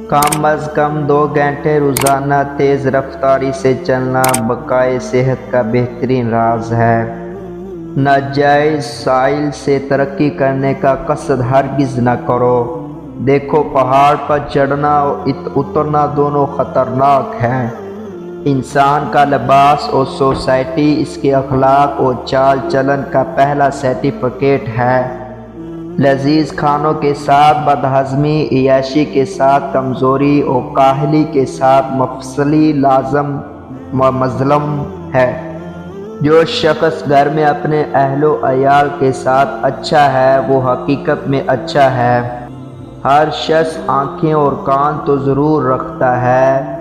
کم از کم 2 گھنٹے روزانہ تیز رفتاری سے چلنا بقائے صحت کا بہترین راز ہے۔ ناجائز سائل سے ترقی کرنے کا قصد ہرگز نہ کرو۔ دیکھو، پہاڑ پر چڑھنا اور اترنا دونوں خطرناک ہیں۔ انسان کا لباس اور سوسائٹی اس کے اخلاق اور چال چلن کا پہلا سرٹیفکیٹ ہے۔ لذیذ کھانوں کے ساتھ بدہضمی، عیاشی کے ساتھ کمزوری اور کاہلی کے ساتھ مفصلی لازم و مظلم ہے۔ جو شخص گھر میں اپنے اہل و عیال کے ساتھ اچھا ہے وہ حقیقت میں اچھا ہے۔ ہر شخص آنکھیں اور کان تو ضرور رکھتا ہے،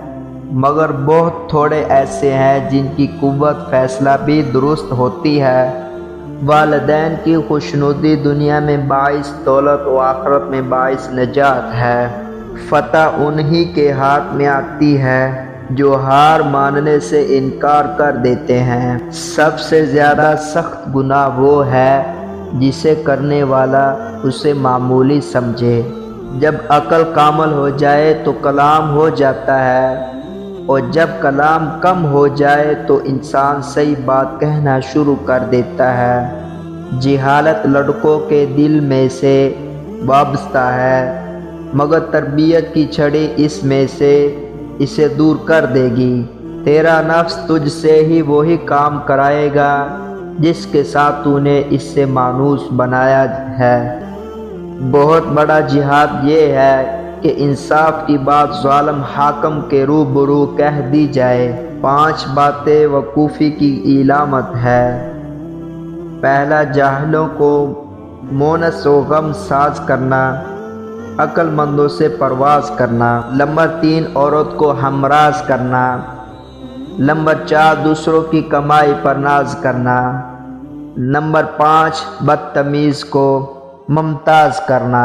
مگر بہت تھوڑے ایسے ہیں جن کی قوت فیصلہ بھی درست ہوتی ہے۔ والدین کی خوشنودی دنیا میں باعث دولت و آخرت میں باعث نجات ہے۔ فتح انہی کے ہاتھ میں آتی ہے جو ہار ماننے سے انکار کر دیتے ہیں۔ سب سے زیادہ سخت گناہ وہ ہے جسے کرنے والا اسے معمولی سمجھے۔ جب عقل کامل ہو جائے تو کلام ہو جاتا ہے، اور جب کلام کم ہو جائے تو انسان صحیح بات کہنا شروع کر دیتا ہے۔ جہالت لڑکوں کے دل میں سے وابستہ ہے، مگر تربیت کی چھڑی اس میں سے اسے دور کر دے گی۔ تیرا نفس تجھ سے ہی وہی کام کرائے گا جس کے ساتھ تو نے اس سے مانوس بنایا ہے۔ بہت بڑا جہاد یہ ہے کہ انصاف کی بات ظالم حاکم کے روبرو کہہ دی جائے۔ 5 باتیں وقوفی کی علامت ہے۔ پہلا، جاہلوں کو مونس و غم ساز کرنا، عقل مندوں سے پرواز کرنا۔ نمبر 3، عورت کو ہمراز کرنا۔ نمبر 4، دوسروں کی کمائی پر ناز کرنا۔ نمبر 5، بدتمیز کو ممتاز کرنا۔